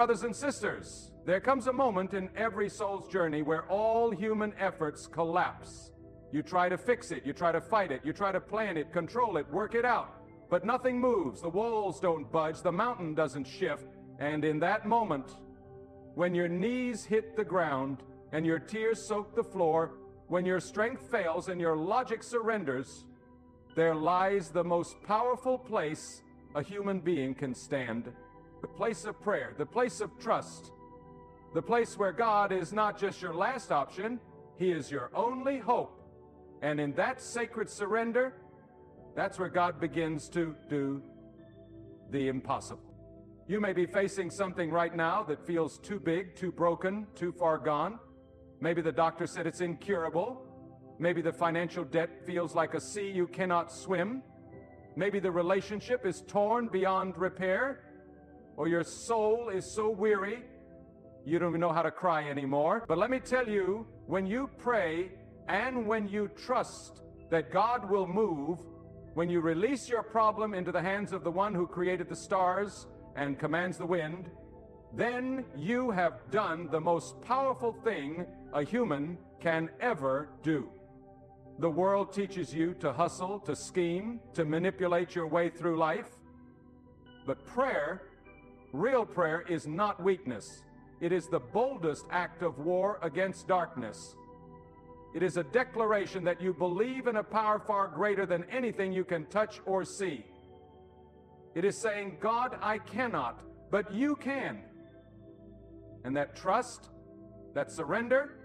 Brothers and sisters, there comes a moment in every soul's journey where all human efforts collapse. You try to fix it, you try to fight it, you try to plan it, control it, work it out. But nothing moves, the walls don't budge, the mountain doesn't shift. And in that moment, when your knees hit the ground and your tears soak the floor, when your strength fails and your logic surrenders, there lies the most powerful place a human being can stand. The place of prayer, the place of trust, the place where God is not just your last option, He is your only hope. And in that sacred surrender, that's where God begins to do the impossible. You may be facing something right now that feels too big, too broken, too far gone. Maybe the doctor said it's incurable. Maybe the financial debt feels like a sea you cannot swim. Maybe the relationship is torn beyond repair. Or your soul is so weary, you don't even know how to cry anymore. But let me tell you, when you pray and when you trust that God will move, when you release your problem into the hands of the one who created the stars and commands the wind, then you have done the most powerful thing a human can ever do. The world teaches you to hustle, to scheme, to manipulate your way through life. But prayer, real prayer, is not weakness. It is the boldest act of war against darkness. It is a declaration that you believe in a power far greater than anything you can touch or see. It is saying, God, I cannot, but you can. And that trust, that surrender,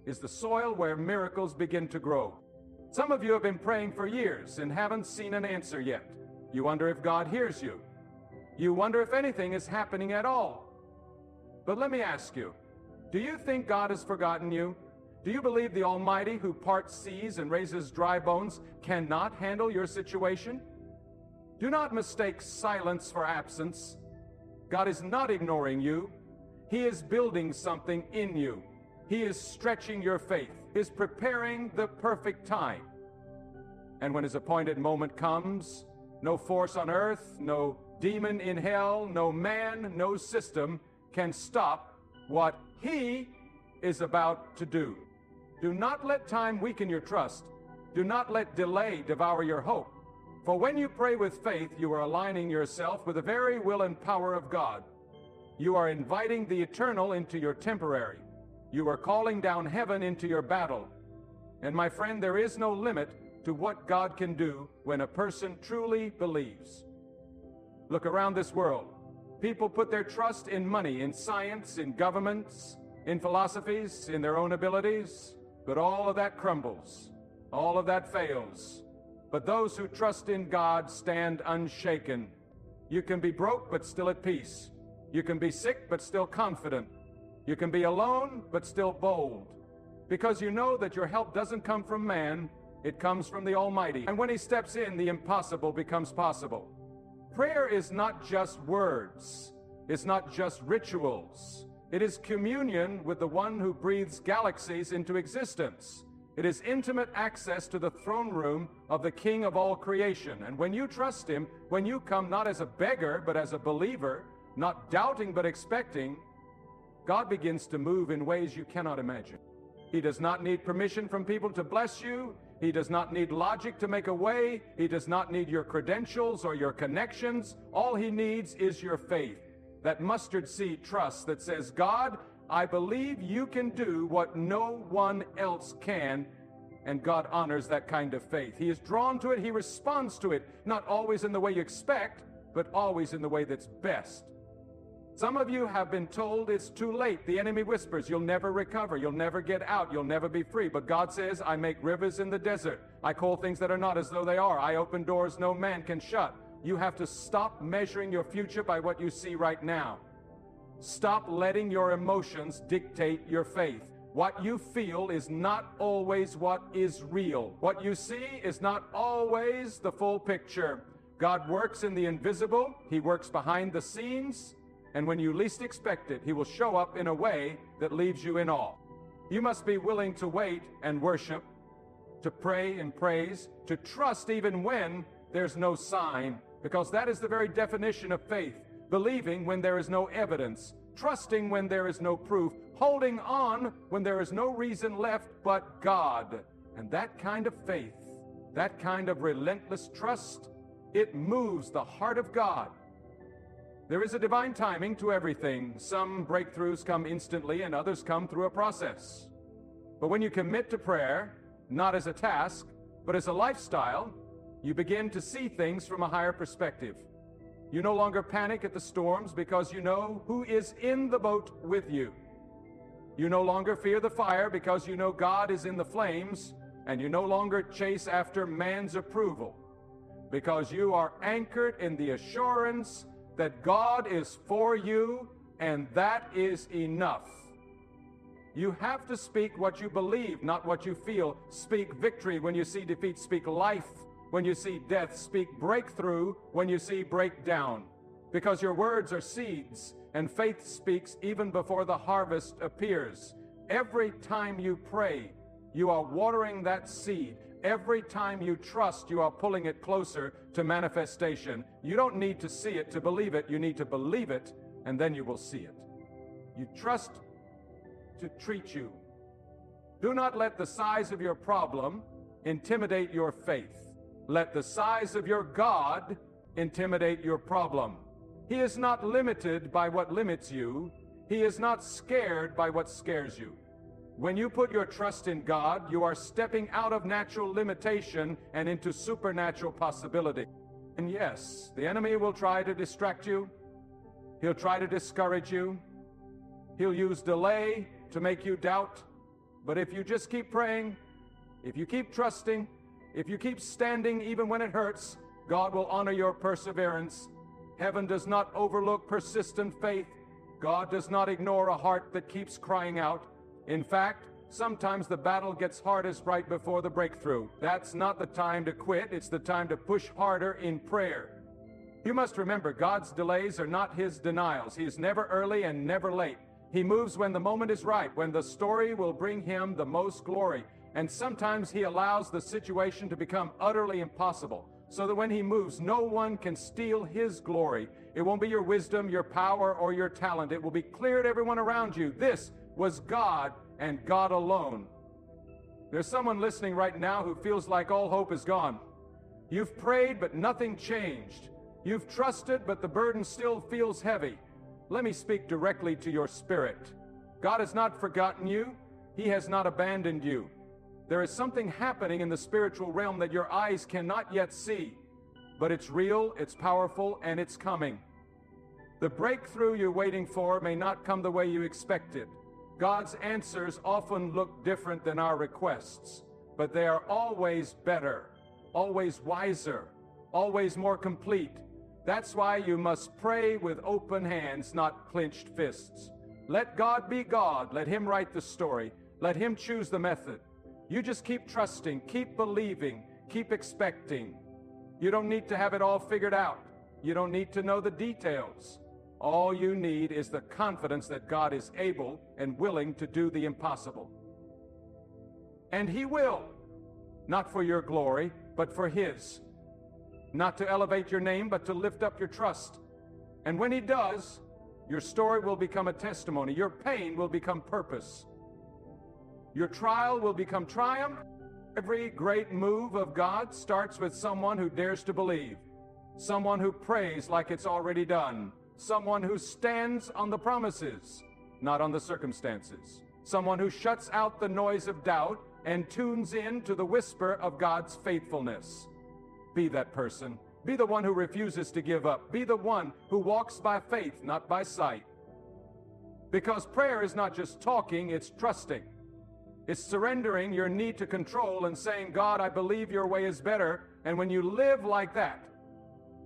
is the soil where miracles begin to grow. Some of you have been praying for years and haven't seen an answer yet. You wonder if God hears you. You wonder if anything is happening at all. But let me ask you, do you think God has forgotten you? Do you believe the Almighty, who parts seas and raises dry bones, cannot handle your situation? Do not mistake silence for absence. God is not ignoring you. He is building something in you. He is stretching your faith. He is preparing the perfect time. And when His appointed moment comes, no force on earth, no demon in hell, no man, no system can stop what He is about to do. Do not let time weaken your trust. Do not let delay devour your hope. For when you pray with faith, you are aligning yourself with the very will and power of God. You are inviting the eternal into your temporary. You are calling down heaven into your battle. And my friend, there is no limit to what God can do when a person truly believes. Look around this world. People put their trust in money, in science, in governments, in philosophies, in their own abilities. But all of that crumbles. All of that fails. But those who trust in God stand unshaken. You can be broke but still at peace. You can be sick but still confident. You can be alone but still bold. Because you know that your help doesn't come from man, it comes from the Almighty. And when He steps in, the impossible becomes possible. Prayer is not just words. It's not just rituals. It is communion with the one who breathes galaxies into existence. It is intimate access to the throne room of the King of all creation. And when you trust Him, when you come not as a beggar, but as a believer, not doubting but expecting, God begins to move in ways you cannot imagine. He does not need permission from people to bless you. He does not need logic to make a way. He does not need your credentials or your connections. All He needs is your faith. That mustard seed trust that says, God, I believe you can do what no one else can. And God honors that kind of faith. He is drawn to it. He responds to it. Not always in the way you expect, but always in the way that's best. Some of you have been told it's too late. The enemy whispers, you'll never recover. You'll never get out. You'll never be free. But God says, I make rivers in the desert. I call things that are not as though they are. I open doors no man can shut. You have to stop measuring your future by what you see right now. Stop letting your emotions dictate your faith. What you feel is not always what is real. What you see is not always the full picture. God works in the invisible. He works behind the scenes. And when you least expect it, He will show up in a way that leaves you in awe. You must be willing to wait and worship, to pray and praise, to trust even when there's no sign, because that is the very definition of faith. believing when there is no evidence, trusting when there is no proof, holding on when there is no reason left but God. And that kind of faith, that kind of relentless trust, it moves the heart of God. There is a divine timing to everything. Some breakthroughs come instantly and others come through a process. But when you commit to prayer, not as a task, but as a lifestyle, you begin to see things from a higher perspective. You no longer panic at the storms because you know who is in the boat with you. You no longer fear the fire because you know God is in the flames, and you no longer chase after man's approval because you are anchored in the assurance that God is for you, and that is enough. You have to speak what you believe, not what you feel. Speak victory when you see defeat. Speak life when you see death. Speak breakthrough when you see breakdown. Because your words are seeds, and faith speaks even before the harvest appears. Every time you pray, you are watering that seed. Every time you trust, you are pulling it closer to manifestation. You don't need to see it to believe it. You need to believe it, and then you will see it. You trust to treat you. Do not let the size of your problem intimidate your faith. Let the size of your God intimidate your problem. He is not limited by what limits you. He is not scared by what scares you. When you put your trust in God, you are stepping out of natural limitation and into supernatural possibility. And yes, the enemy will try to distract you. He'll try to discourage you. He'll use delay to make you doubt. But if you just keep praying, if you keep trusting, if you keep standing even when it hurts, God will honor your perseverance. Heaven does not overlook persistent faith. God does not ignore a heart that keeps crying out. In fact, sometimes the battle gets hardest right before the breakthrough. That's not the time to quit. It's the time to push harder in prayer. You must remember, God's delays are not his denials. He is never early and never late. He moves when the moment is right, when the story will bring him the most glory. And sometimes he allows the situation to become utterly impossible, so that when he moves, no one can steal his glory. It won't be your wisdom, your power, or your talent. It will be clear to everyone around you. This was God and God alone. There's someone listening right now who feels like all hope is gone. You've prayed, but nothing changed. You've trusted, but the burden still feels heavy. Let me speak directly to your spirit. God has not forgotten you. He has not abandoned you. There is something happening in the spiritual realm that your eyes cannot yet see, but it's real, it's powerful, and it's coming. The breakthrough you're waiting for may not come the way you expected. God's answers often look different than our requests, but they are always better, always wiser, always more complete. That's why you must pray with open hands, not clenched fists. Let God be God. Let him write the story. Let him choose the method. You just keep trusting, keep believing, keep expecting. You don't need to have it all figured out. You don't need to know the details. All you need is the confidence that God is able and willing to do the impossible. And he will, not for your glory, but for his. Not to elevate your name, but to lift up your trust. And when he does, your story will become a testimony. Your pain will become purpose. Your trial will become triumph. Every great move of God starts with someone who dares to believe. Someone who prays like it's already done. Someone who stands on the promises, not on the circumstances. Someone who shuts out the noise of doubt and tunes in to the whisper of God's faithfulness. Be that person. Be the one who refuses to give up. Be the one who walks by faith, not by sight. Because prayer is not just talking, it's trusting. It's surrendering your need to control and saying, God, I believe your way is better. And when you live like that,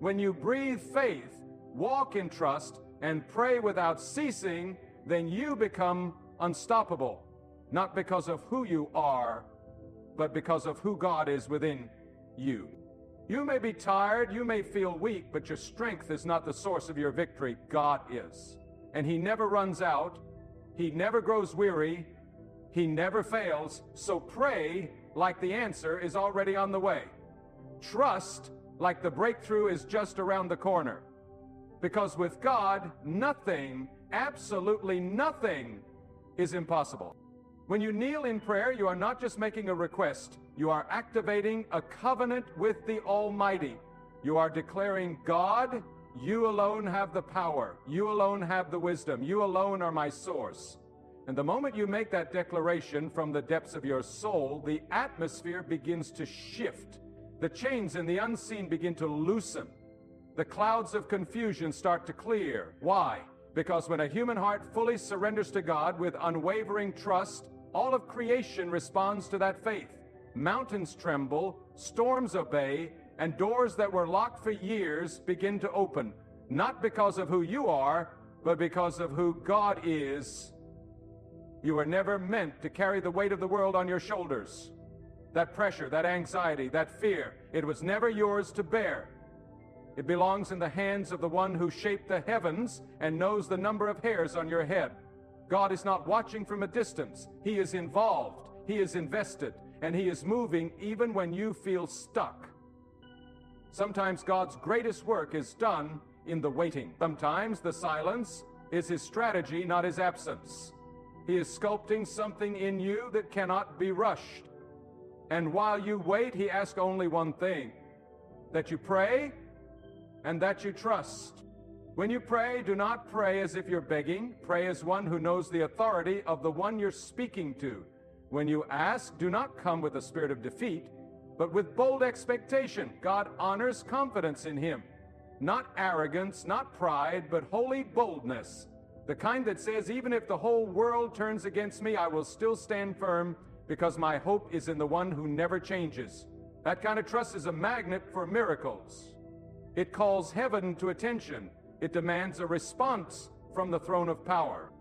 when you breathe faith, walk in trust, and pray without ceasing, then you become unstoppable. Not because of who you are, but because of who God is within you. You may be tired, you may feel weak, but your strength is not the source of your victory. God is. And he never runs out. He never grows weary. He never fails. So pray like the answer is already on the way. Trust like the breakthrough is just around the corner. Because with God, nothing, absolutely nothing, is impossible. When you kneel in prayer, you are not just making a request. You are activating a covenant with the Almighty. You are declaring, God, you alone have the power. You alone have the wisdom. You alone are my source. And the moment you make that declaration from the depths of your soul, the atmosphere begins to shift. The chains in the unseen begin to loosen. The clouds of confusion start to clear. Why? Because when a human heart fully surrenders to God with unwavering trust, all of creation responds to that faith. Mountains tremble, storms obey, and doors that were locked for years begin to open. Not because of who you are, but because of who God is. You were never meant to carry the weight of the world on your shoulders. That pressure, that anxiety, that fear, it was never yours to bear. It belongs in the hands of the one who shaped the heavens and knows the number of hairs on your head. God is not watching from a distance. He is involved, He is invested, and He is moving even when you feel stuck. Sometimes God's greatest work is done in the waiting. Sometimes the silence is His strategy, not His absence. He is sculpting something in you that cannot be rushed. And while you wait, He asks only one thing: that you pray and that you trust. When you pray, do not pray as if you're begging. Pray as one who knows the authority of the one you're speaking to. When you ask, do not come with a spirit of defeat, but with bold expectation. God honors confidence in Him. Not arrogance, not pride, but holy boldness. The kind that says, even if the whole world turns against me, I will still stand firm, because my hope is in the one who never changes. That kind of trust is a magnet for miracles. It calls heaven to attention. It demands a response from the throne of power.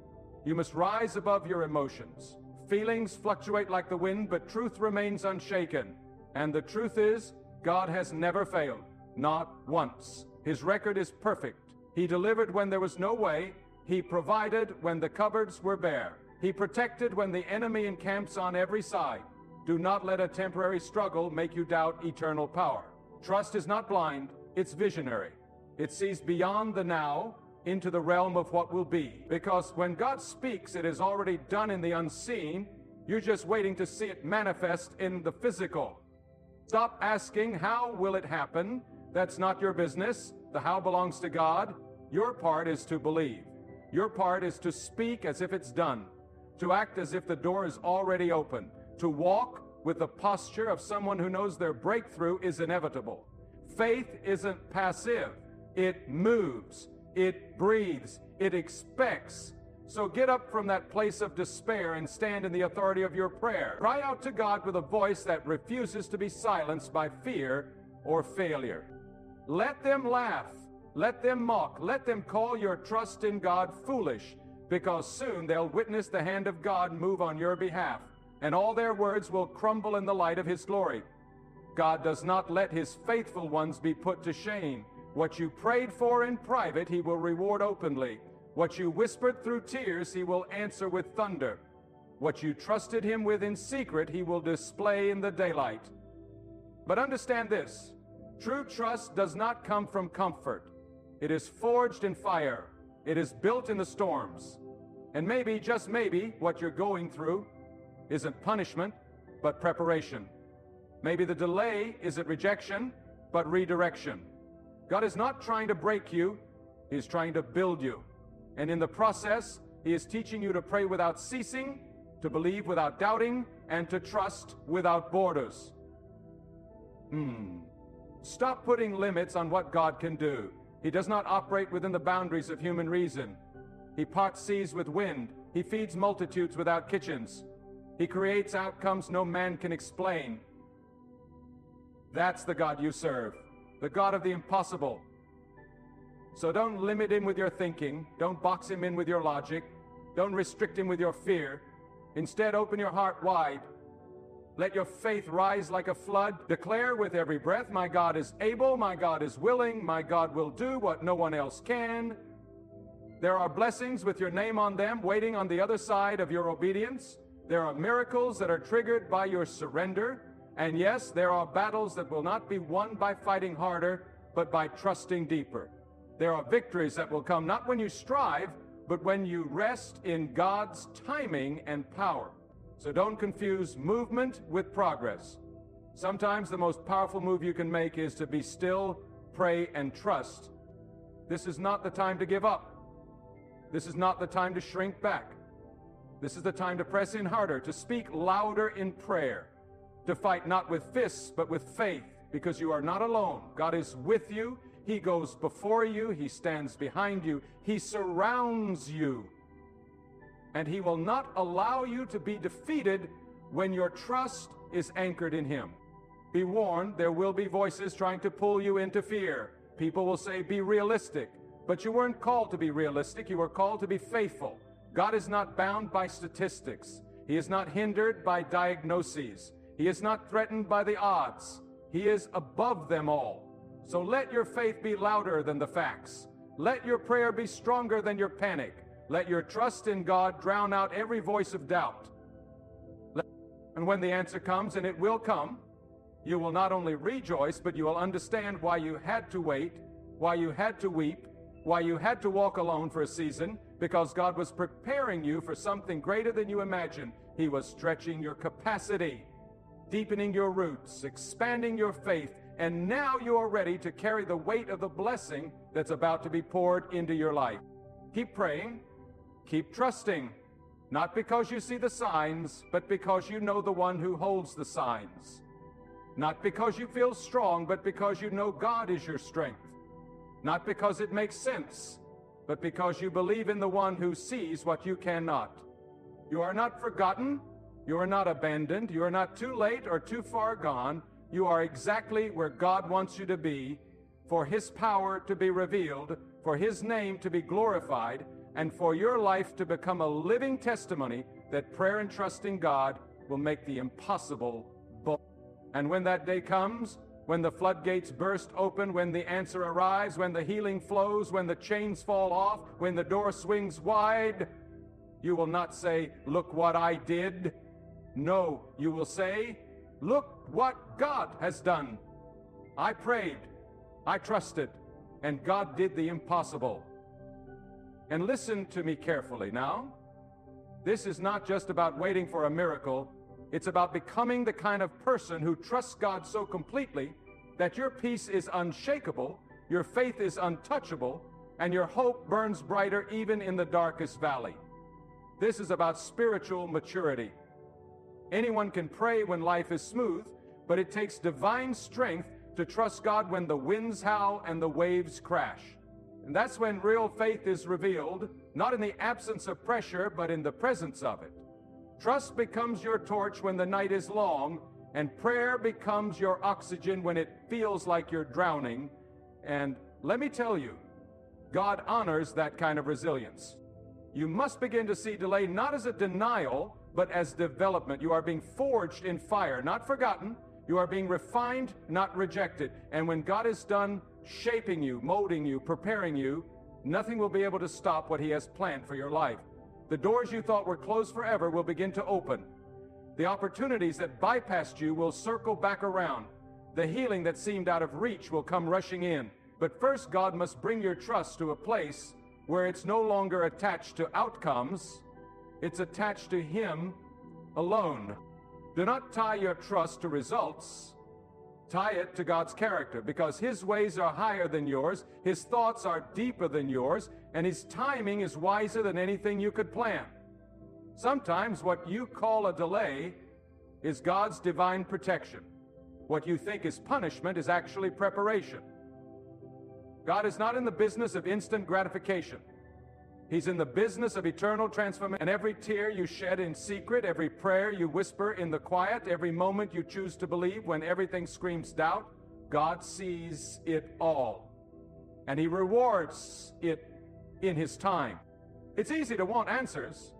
You must rise above your emotions. Feelings fluctuate like the wind, but truth remains unshaken. And the truth is, God has never failed, not once. His record is perfect. He delivered when there was no way. He provided when the cupboards were bare. He protected when the enemy encamps on every side. Do not let a temporary struggle make you doubt eternal power. Trust is not blind, it's visionary. It sees beyond the now into the realm of what will be. Because when God speaks, it is already done in the unseen. You're just waiting to see it manifest in the physical. Stop asking, how will it happen? That's not your business. The how belongs to God. Your part is to believe. Your part is to speak as if it's done. To act as if the door is already open. To walk with the posture of someone who knows their breakthrough is inevitable. Faith isn't passive. It moves, it breathes, it expects. So get up from that place of despair and stand in the authority of your prayer. Cry out to God with a voice that refuses to be silenced by fear or failure. Let them laugh, let them mock, let them call your trust in God foolish, because soon they'll witness the hand of God move on your behalf, and all their words will crumble in the light of His glory. God does not let His faithful ones be put to shame. What you prayed for in private, He will reward openly. What you whispered through tears, He will answer with thunder. What you trusted Him with in secret, He will display in the daylight. But understand this: true trust does not come from comfort. It is forged in fire. It is built in the storms. And maybe, just maybe, what you're going through isn't punishment, but preparation. Maybe the delay isn't rejection, but redirection. God is not trying to break you, He is trying to build you. And in the process, He is teaching you to pray without ceasing, to believe without doubting, and to trust without borders. Stop putting limits on what God can do. He does not operate within the boundaries of human reason. He parts seas with wind. He feeds multitudes without kitchens. He creates outcomes no man can explain. That's the God you serve, the God of the impossible. So don't limit Him with your thinking. Don't box Him in with your logic. Don't restrict Him with your fear. Instead, open your heart wide. Let your faith rise like a flood. Declare with every breath, my God is able, my God is willing, my God will do what no one else can. There are blessings with your name on them waiting on the other side of your obedience. There are miracles that are triggered by your surrender. And yes, there are battles that will not be won by fighting harder, but by trusting deeper. There are victories that will come not when you strive, but when you rest in God's timing and power. So don't confuse movement with progress. Sometimes the most powerful move you can make is to be still, pray, and trust. This is not the time to give up. This is not the time to shrink back. This is the time to press in harder, to speak louder in prayer, to fight not with fists, but with faith, because you are not alone. God is with you. He goes before you. He stands behind you. He surrounds you. And He will not allow you to be defeated when your trust is anchored in Him. Be warned, there will be voices trying to pull you into fear. People will say, be realistic. But you weren't called to be realistic. You were called to be faithful. God is not bound by statistics. He is not hindered by diagnoses. He is not threatened by the odds. He is above them all. So let your faith be louder than the facts. Let your prayer be stronger than your panic. Let your trust in God drown out every voice of doubt. And when the answer comes, and it will come, you will not only rejoice, but you will understand why you had to wait, why you had to weep, why you had to walk alone for a season, because God was preparing you for something greater than you imagined. He was stretching your capacity, deepening your roots, expanding your faith, and now you are ready to carry the weight of the blessing that's about to be poured into your life. Keep praying, keep trusting, not because you see the signs, but because you know the one who holds the signs. Not because you feel strong, but because you know God is your strength. Not because it makes sense, but because you believe in the one who sees what you cannot. You are not forgotten. You are not abandoned. You are not too late or too far gone. You are exactly where God wants you to be, for His power to be revealed, for His name to be glorified, and for your life to become a living testimony that prayer and trust in God will make the impossible bold. And when that day comes, when the floodgates burst open, when the answer arrives, when the healing flows, when the chains fall off, when the door swings wide, you will not say, look what I did. No, you will say, look what God has done. I prayed, I trusted, and God did the impossible. And listen to me carefully now. This is not just about waiting for a miracle. It's about becoming the kind of person who trusts God so completely that your peace is unshakable, your faith is untouchable, and your hope burns brighter even in the darkest valley. This is about spiritual maturity. Anyone can pray when life is smooth, but it takes divine strength to trust God when the winds howl and the waves crash. And that's when real faith is revealed, not in the absence of pressure, but in the presence of it. Trust becomes your torch when the night is long, and prayer becomes your oxygen when it feels like you're drowning. And let me tell you, God honors that kind of resilience. You must begin to see delay not as a denial, but as development. You are being forged in fire, not forgotten. You are being refined, not rejected. And when God is done shaping you, molding you, preparing you, nothing will be able to stop what He has planned for your life. The doors you thought were closed forever will begin to open. The opportunities that bypassed you will circle back around. The healing that seemed out of reach will come rushing in. But first, God must bring your trust to a place where it's no longer attached to outcomes. It's attached to Him alone. Do not tie your trust to results. Tie it to God's character, because His ways are higher than yours, His thoughts are deeper than yours, and His timing is wiser than anything you could plan. Sometimes what you call a delay is God's divine protection. What you think is punishment is actually preparation. God is not in the business of instant gratification. He's in the business of eternal transformation. And every tear you shed in secret, every prayer you whisper in the quiet, every moment you choose to believe when everything screams doubt, God sees it all. And He rewards it in His time. It's easy to want answers.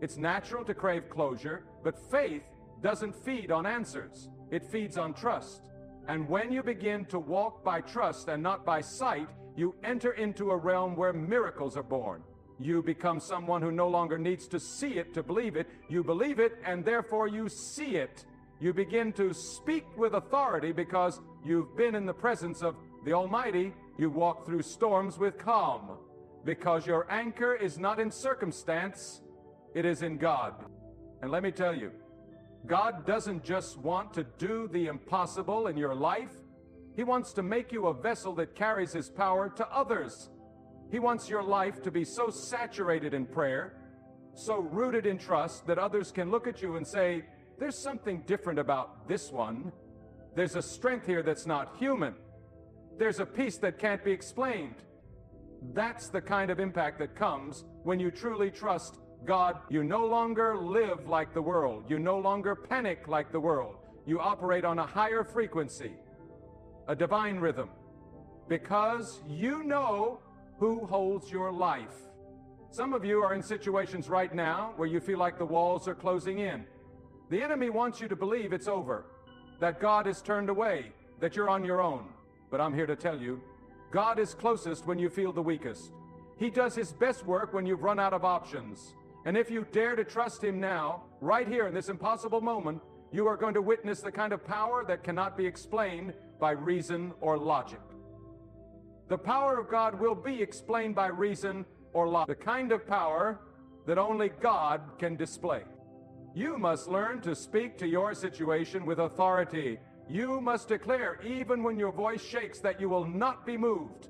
It's natural to crave closure, but faith doesn't feed on answers. It feeds on trust. And when you begin to walk by trust and not by sight, you enter into a realm where miracles are born. You become someone who no longer needs to see it to believe it. You believe it, and therefore you see it. You begin to speak with authority because you've been in the presence of the Almighty You walk through storms with calm, because your anchor is not in circumstance, it is in God. And let me tell you, God doesn't just want to do the impossible in your life. He wants to make you a vessel that carries His power to others. He wants your life to be so saturated in prayer, so rooted in trust, that others can look at you and say, there's something different about this one. There's a strength here that's not human. There's a peace that can't be explained. That's the kind of impact that comes when you truly trust God. You no longer live like the world. You no longer panic like the world. You operate on a higher frequency, a divine rhythm, because you know who holds your life. Some of you are in situations right now where you feel like the walls are closing in. The enemy wants you to believe it's over, that God is turned away, that you're on your own. But I'm here to tell you, God is closest when you feel the weakest. He does His best work when you've run out of options. And if you dare to trust Him now, right here in this impossible moment, you are going to witness the kind of power that cannot be explained by reason or logic. The power of God will be explained by reason or logic, the kind of power that only God can display. You must learn to speak to your situation with authority. You must declare, even when your voice shakes, that you will not be moved.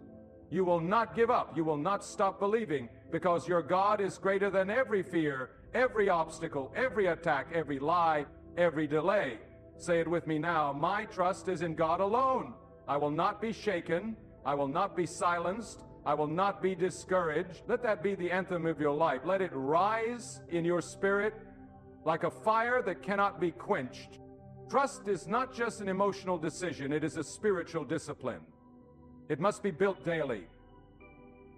You will not give up. You will not stop believing, because your God is greater than every fear, every obstacle, every attack, every lie, every delay. Say it with me now. My trust is in God alone. I will not be shaken. I will not be silenced. I will not be discouraged. Let that be the anthem of your life. Let it rise in your spirit like a fire that cannot be quenched. Trust is not just an emotional decision. It is a spiritual discipline. It must be built daily,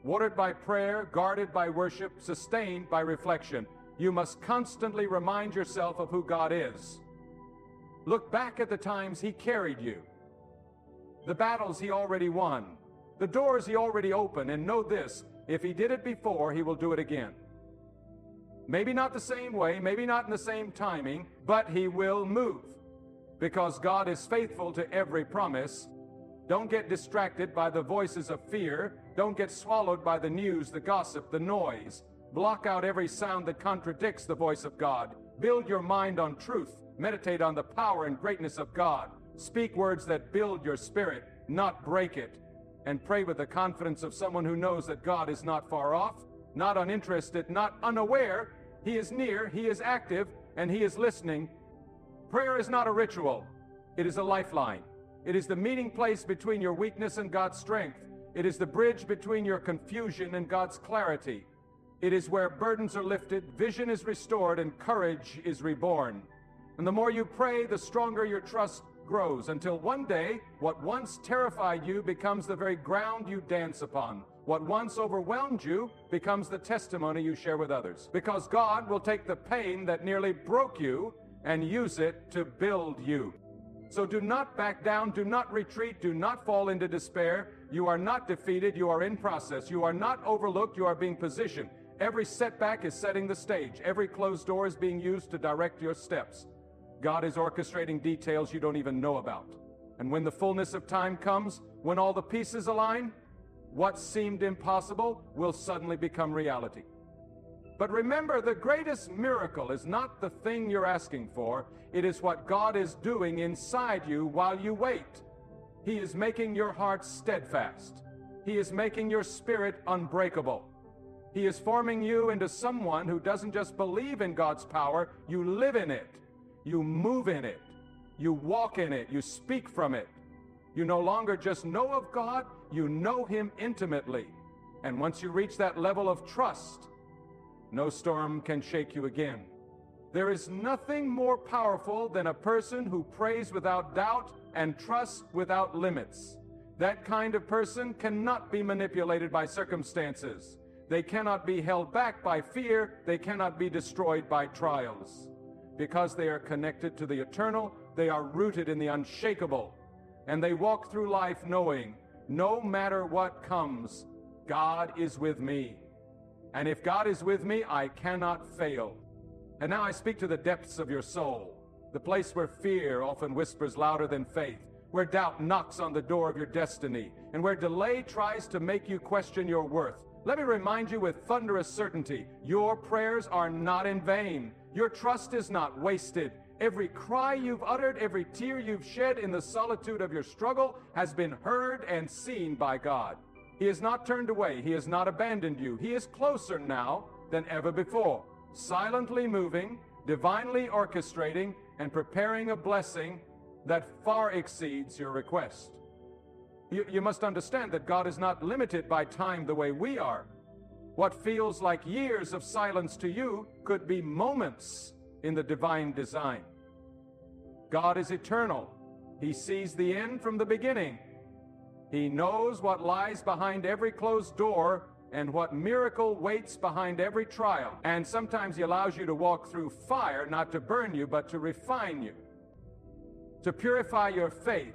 watered by prayer, guarded by worship, sustained by reflection. You must constantly remind yourself of who God is. Look back at the times He carried you, the battles He already won, the doors He already opened, and know this: if He did it before, He will do it again. Maybe not the same way, maybe not in the same timing, but He will move, because God is faithful to every promise. Don't get distracted by the voices of fear. Don't get swallowed by the news, the gossip, the noise. Block out every sound that contradicts the voice of God. Build your mind on truth. Meditate on the power and greatness of God. Speak words that build your spirit, not break it. And pray with the confidence of someone who knows that God is not far off, not uninterested, not unaware. He is near, He is active, and He is listening. Prayer is not a ritual. It is a lifeline. It is the meeting place between your weakness and God's strength. It is the bridge between your confusion and God's clarity. It is where burdens are lifted, vision is restored, and courage is reborn. And the more you pray, the stronger your trust grows, until one day, what once terrified you becomes the very ground you dance upon. What once overwhelmed you becomes the testimony you share with others. Because God will take the pain that nearly broke you and use it to build you. So do not back down, do not retreat, do not fall into despair. You are not defeated, you are in process. You are not overlooked, you are being positioned. Every setback is setting the stage. Every closed door is being used to direct your steps. God is orchestrating details you don't even know about. And when the fullness of time comes, when all the pieces align, what seemed impossible will suddenly become reality. But remember, the greatest miracle is not the thing you're asking for. It is what God is doing inside you while you wait. He is making your heart steadfast. He is making your spirit unbreakable. He is forming you into someone who doesn't just believe in God's power, you live in it. You move in it. You walk in it. You speak from it. You no longer just know of God, you know Him intimately. And once you reach that level of trust, no storm can shake you again. There is nothing more powerful than a person who prays without doubt and trusts without limits. That kind of person cannot be manipulated by circumstances. They cannot be held back by fear. They cannot be destroyed by trials. Because they are connected to the eternal, they are rooted in the unshakable. And they walk through life knowing, no matter what comes, God is with me. And if God is with me, I cannot fail. And now I speak to the depths of your soul, the place where fear often whispers louder than faith, where doubt knocks on the door of your destiny, and where delay tries to make you question your worth. Let me remind you with thunderous certainty, your prayers are not in vain. Your trust is not wasted. Every cry you've uttered, every tear you've shed in the solitude of your struggle has been heard and seen by God. He has not turned away. He has not abandoned you. He is closer now than ever before, silently moving, divinely orchestrating, and preparing a blessing that far exceeds your request. You must understand that God is not limited by time the way we are. What feels like years of silence to you could be moments in the divine design. God is eternal. He sees the end from the beginning. He knows what lies behind every closed door and what miracle waits behind every trial. And sometimes He allows you to walk through fire, not to burn you, but to refine you, to purify your faith,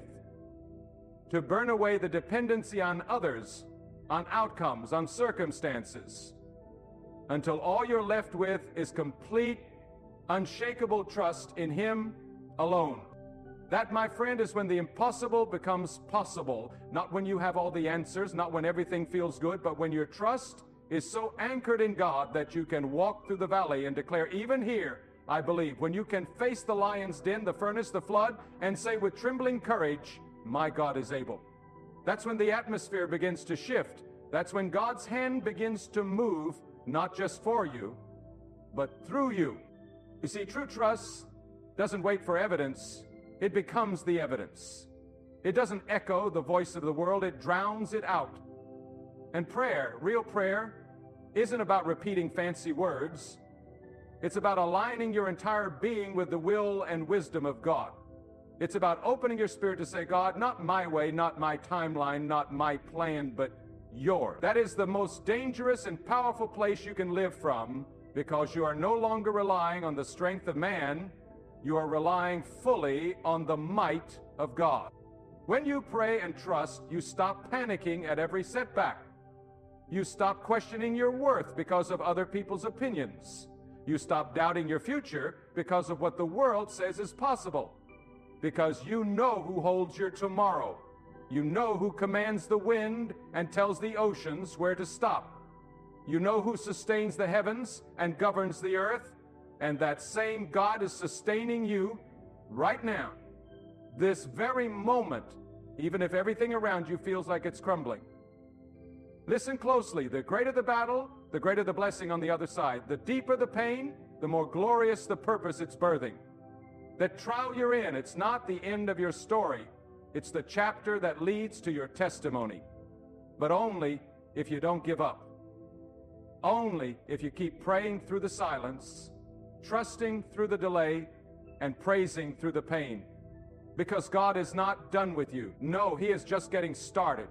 to burn away the dependency on others, on outcomes, on circumstances, until all you're left with is complete, unshakable trust in Him alone. That, my friend, is when the impossible becomes possible. Not when you have all the answers, not when everything feels good, but when your trust is so anchored in God that you can walk through the valley and declare, even here, I believe. When you can face the lion's den, the furnace, the flood, and say with trembling courage, my God is able. That's when the atmosphere begins to shift. That's when God's hand begins to move, not just for you, but through you. You see, true trust doesn't wait for evidence. It becomes the evidence. It doesn't echo the voice of the world. It drowns it out. And prayer, real prayer, isn't about repeating fancy words. It's about aligning your entire being with the will and wisdom of God. It's about opening your spirit to say, God, not my way, not my timeline, not my plan, but yours. That is the most dangerous and powerful place you can live from, because you are no longer relying on the strength of man. You are relying fully on the might of God. When you pray and trust, you stop panicking at every setback. You stop questioning your worth because of other people's opinions. You stop doubting your future because of what the world says is possible. Because you know who holds your tomorrow. You know who commands the wind and tells the oceans where to stop. You know who sustains the heavens and governs the earth. And that same God is sustaining you right now, this very moment, even if everything around you feels like it's crumbling. Listen closely. The greater the battle, the greater the blessing on the other side. The deeper the pain, the more glorious the purpose it's birthing. That trial you're in, it's not the end of your story. It's the chapter that leads to your testimony. But only if you don't give up. Only if you keep praying through the silence, trusting through the delay, and praising through the pain. Because God is not done with you. No, He is just getting started.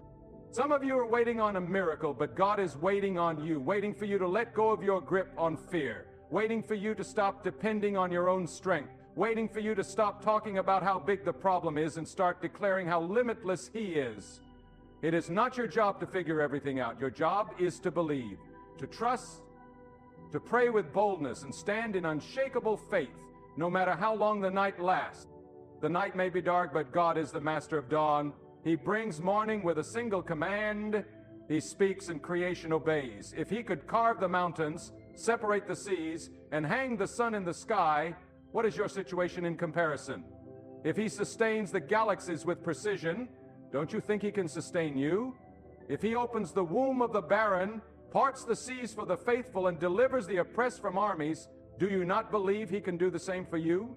Some of you are waiting on a miracle, but God is waiting on you, waiting for you to let go of your grip on fear, waiting for you to stop depending on your own strength, waiting for you to stop talking about how big the problem is and start declaring how limitless He is. It is not your job to figure everything out. Your job is to believe, to trust, to pray with boldness and stand in unshakable faith, no matter how long the night lasts. The night may be dark, but God is the master of dawn. He brings morning with a single command. He speaks and creation obeys. If He could carve the mountains, separate the seas, and hang the sun in the sky, what is your situation in comparison? If He sustains the galaxies with precision, don't you think He can sustain you? If He opens the womb of the barren, parts the seas for the faithful, and delivers the oppressed from armies, do you not believe He can do the same for you?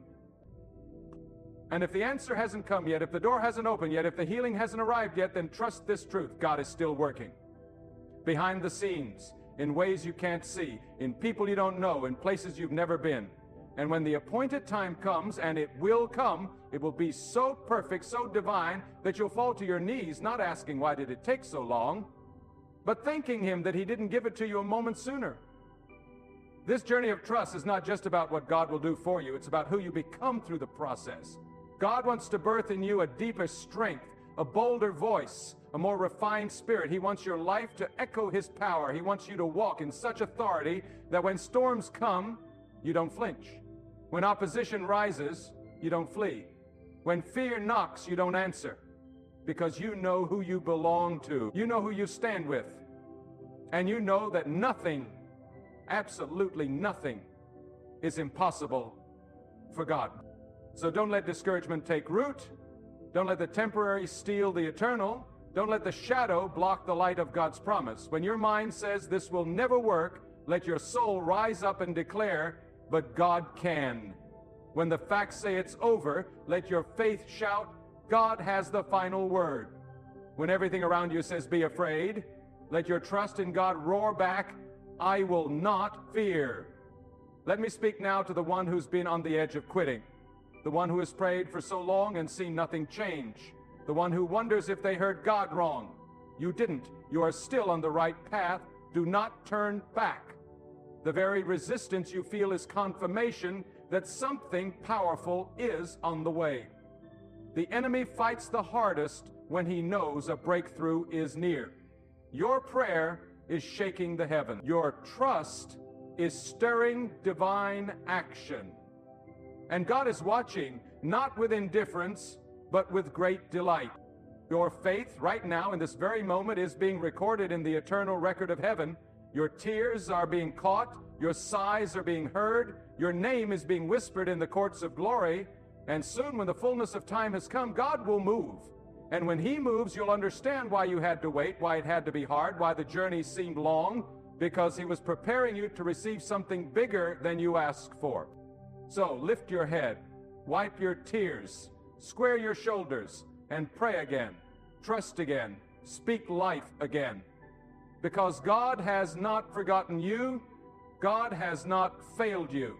And if the answer hasn't come yet, if the door hasn't opened yet, if the healing hasn't arrived yet, then trust this truth: God is still working. Behind the scenes, in ways you can't see, in people you don't know, in places you've never been. And when the appointed time comes, and it will come, it will be so perfect, so divine, that you'll fall to your knees, not asking why did it take so long, but thanking Him that He didn't give it to you a moment sooner. This journey of trust is not just about what God will do for you. It's about who you become through the process. God wants to birth in you a deeper strength, a bolder voice, a more refined spirit. He wants your life to echo His power. He wants you to walk in such authority that when storms come, you don't flinch. When opposition rises, you don't flee. When fear knocks, you don't answer, because you know who you belong to. You know who you stand with. And you know that nothing, absolutely nothing, is impossible for God. So don't let discouragement take root. Don't let the temporary steal the eternal. Don't let the shadow block the light of God's promise. When your mind says this will never work, let your soul rise up and declare, but God can. When the facts say it's over, let your faith shout, God has the final word. When everything around you says be afraid, let your trust in God roar back, I will not fear. Let me speak now to the one who's been on the edge of quitting, the one who has prayed for so long and seen nothing change, the one who wonders if they heard God wrong. You didn't. You are still on the right path. Do not turn back. The very resistance you feel is confirmation that something powerful is on the way. The enemy fights the hardest when he knows a breakthrough is near. Your prayer is shaking the heaven. Your trust is stirring divine action. And God is watching, not with indifference, but with great delight. Your faith right now in this very moment is being recorded in the eternal record of heaven. Your tears are being caught. Your sighs are being heard. Your name is being whispered in the courts of glory. And soon, when the fullness of time has come, God will move. And when He moves, you'll understand why you had to wait, why it had to be hard, why the journey seemed long, because He was preparing you to receive something bigger than you asked for. So lift your head, wipe your tears, square your shoulders, and pray again. Trust again. Speak life again. Because God has not forgotten you. God has not failed you.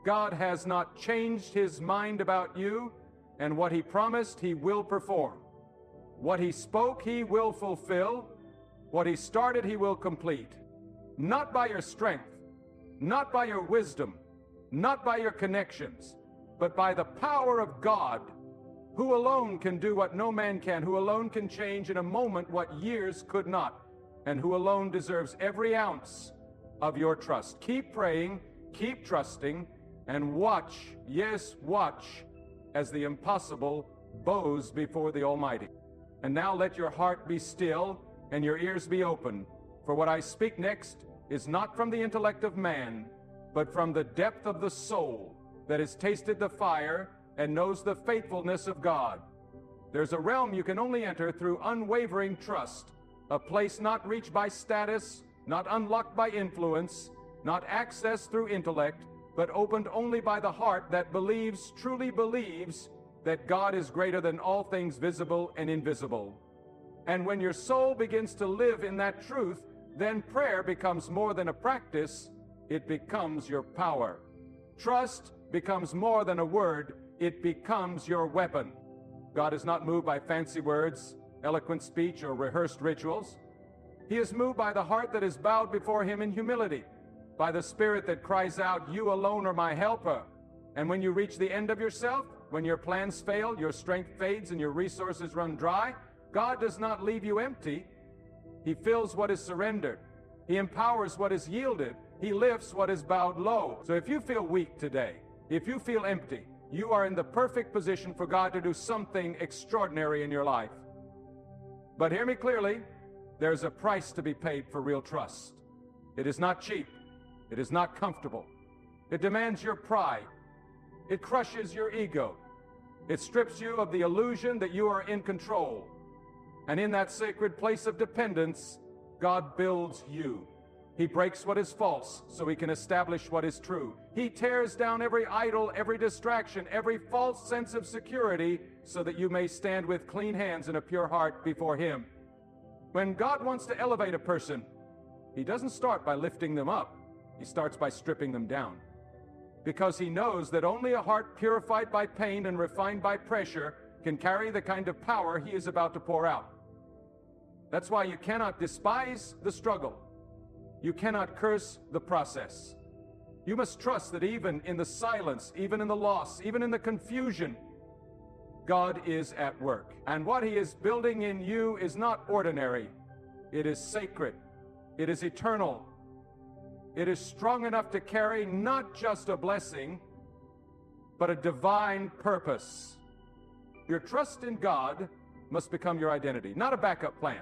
God has not changed His mind about you. And what He promised, He will perform. What He spoke, He will fulfill. What He started, He will complete. Not by your strength, not by your wisdom, not by your connections, but by the power of God, who alone can do what no man can, who alone can change in a moment what years could not, and who alone deserves every ounce of your trust. Keep praying, keep trusting, and watch, yes, watch, as the impossible bows before the Almighty. And now let your heart be still and your ears be open, for what I speak next is not from the intellect of man, but from the depth of the soul that has tasted the fire and knows the faithfulness of God. There's a realm you can only enter through unwavering trust, a place not reached by status, not unlocked by influence, not accessed through intellect, but opened only by the heart that believes, truly believes, that God is greater than all things visible and invisible. And when your soul begins to live in that truth, then prayer becomes more than a practice, it becomes your power. Trust becomes more than a word, it becomes your weapon. God is not moved by fancy words, eloquent speech, or rehearsed rituals. He is moved by the heart that is bowed before Him in humility, by the spirit that cries out, you alone are my helper. And when you reach the end of yourself, when your plans fail, your strength fades, and your resources run dry, God does not leave you empty. He fills what is surrendered. He empowers what is yielded. He lifts what is bowed low. So if you feel weak today, if you feel empty, you are in the perfect position for God to do something extraordinary in your life. But hear me clearly, there's a price to be paid for real trust. It is not cheap. It is not comfortable. It demands your pride. It crushes your ego. It strips you of the illusion that you are in control. And in that sacred place of dependence, God builds you. He breaks what is false so He can establish what is true. He tears down every idol, every distraction, every false sense of security so that you may stand with clean hands and a pure heart before Him. When God wants to elevate a person, He doesn't start by lifting them up. He starts by stripping them down. Because He knows that only a heart purified by pain and refined by pressure can carry the kind of power He is about to pour out. That's why you cannot despise the struggle. You cannot curse the process. You must trust that even in the silence, even in the loss, even in the confusion, God is at work. And what He is building in you is not ordinary. It is sacred. It is eternal. It is strong enough to carry not just a blessing, but a divine purpose. Your trust in God must become your identity, not a backup plan,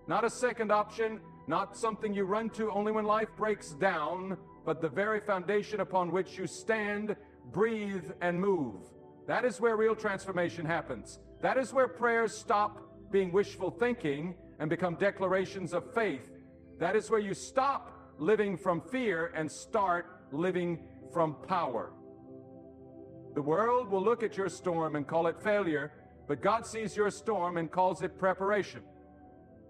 not a second option, not something you run to only when life breaks down, but the very foundation upon which you stand, breathe, and move. That is where real transformation happens. That is where prayers stop being wishful thinking and become declarations of faith. That is where you stop living from fear and start living from power. The world will look at your storm and call it failure, but God sees your storm and calls it preparation,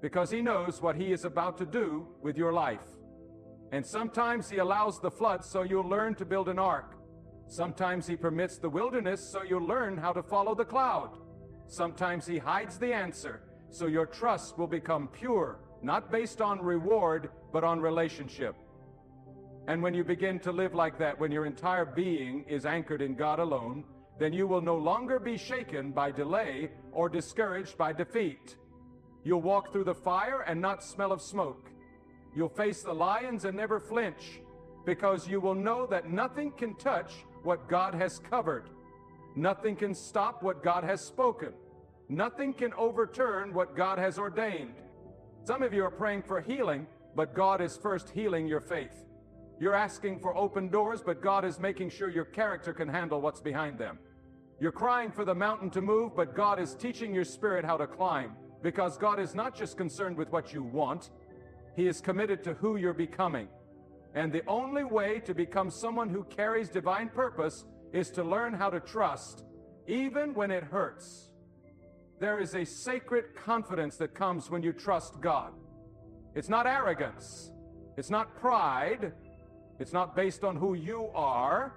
because He knows what He is about to do with your life. And sometimes He allows the flood so you'll learn to build an ark. Sometimes He permits the wilderness so you'll learn how to follow the cloud. Sometimes He hides the answer so your trust will become pure, not based on reward, but on relationship. And when you begin to live like that, when your entire being is anchored in God alone, then you will no longer be shaken by delay or discouraged by defeat. You'll walk through the fire and not smell of smoke. You'll face the lions and never flinch, because you will know that nothing can touch what God has covered. Nothing can stop what God has spoken. Nothing can overturn what God has ordained. Some of you are praying for healing, but God is first healing your faith. You're asking for open doors, but God is making sure your character can handle what's behind them. You're crying for the mountain to move, but God is teaching your spirit how to climb, because God is not just concerned with what you want. He is committed to who you're becoming. And the only way to become someone who carries divine purpose is to learn how to trust, even when it hurts. There is a sacred confidence that comes when you trust God. It's not arrogance. It's not pride. It's not based on who you are,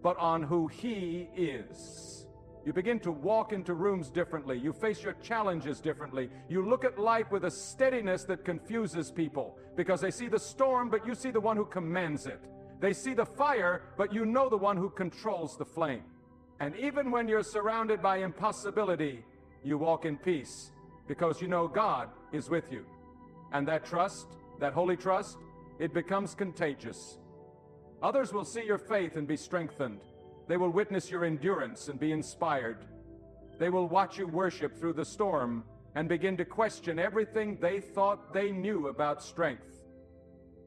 but on who He is. You begin to walk into rooms differently. You face your challenges differently. You look at life with a steadiness that confuses people, because they see the storm, but you see the one who commands it. They see the fire, but you know the one who controls the flame. And even when you're surrounded by impossibility, you walk in peace, because you know God is with you. And that trust, that holy trust, it becomes contagious. Others will see your faith and be strengthened. They will witness your endurance and be inspired. They will watch you worship through the storm and begin to question everything they thought they knew about strength.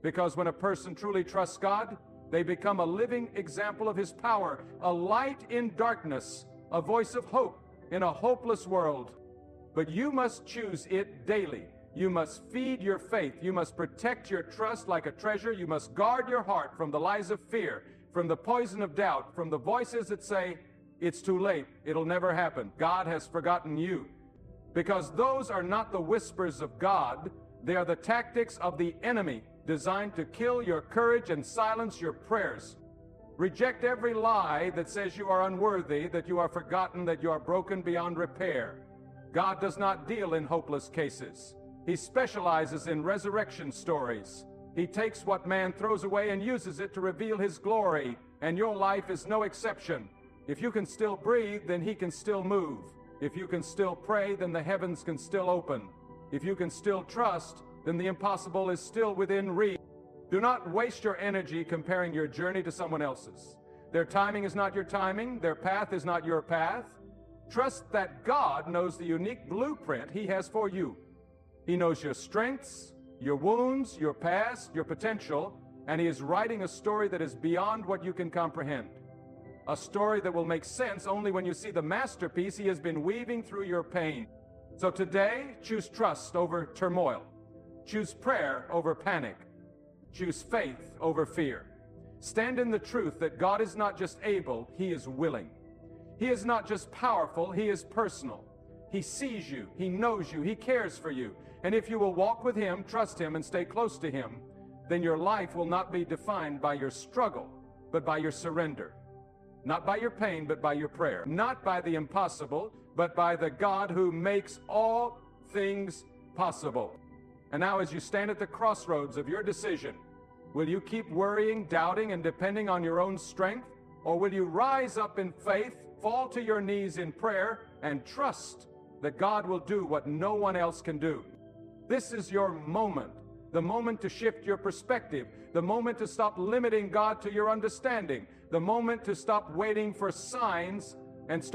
Because when a person truly trusts God, they become a living example of His power, a light in darkness, a voice of hope in a hopeless world. But you must choose it daily. You must feed your faith. You must protect your trust like a treasure. You must guard your heart from the lies of fear, from the poison of doubt, from the voices that say, it's too late, it'll never happen, God has forgotten you. Because those are not the whispers of God, they are the tactics of the enemy, designed to kill your courage and silence your prayers. Reject every lie that says you are unworthy, that you are forgotten, that you are broken beyond repair. God does not deal in hopeless cases. He specializes in resurrection stories. He takes what man throws away and uses it to reveal His glory, and your life is no exception. If you can still breathe, then He can still move. If you can still pray, then the heavens can still open. If you can still trust, then the impossible is still within reach. Do not waste your energy comparing your journey to someone else's. Their timing is not your timing. Their path is not your path. Trust that God knows the unique blueprint He has for you. He knows your strengths, your wounds, your past, your potential, and He is writing a story that is beyond what you can comprehend. A story that will make sense only when you see the masterpiece He has been weaving through your pain. So today, choose trust over turmoil. Choose prayer over panic. Choose faith over fear. Stand in the truth that God is not just able, He is willing. He is not just powerful, He is personal. He sees you, He knows you, He cares for you. And if you will walk with Him, trust Him, and stay close to Him, then your life will not be defined by your struggle, but by your surrender. Not by your pain, but by your prayer. Not by the impossible, but by the God who makes all things possible. And now as you stand at the crossroads of your decision, will you keep worrying, doubting, and depending on your own strength? Or will you rise up in faith, fall to your knees in prayer, and trust that God will do what no one else can do? This is your moment, the moment to shift your perspective, the moment to stop limiting God to your understanding, the moment to stop waiting for signs and start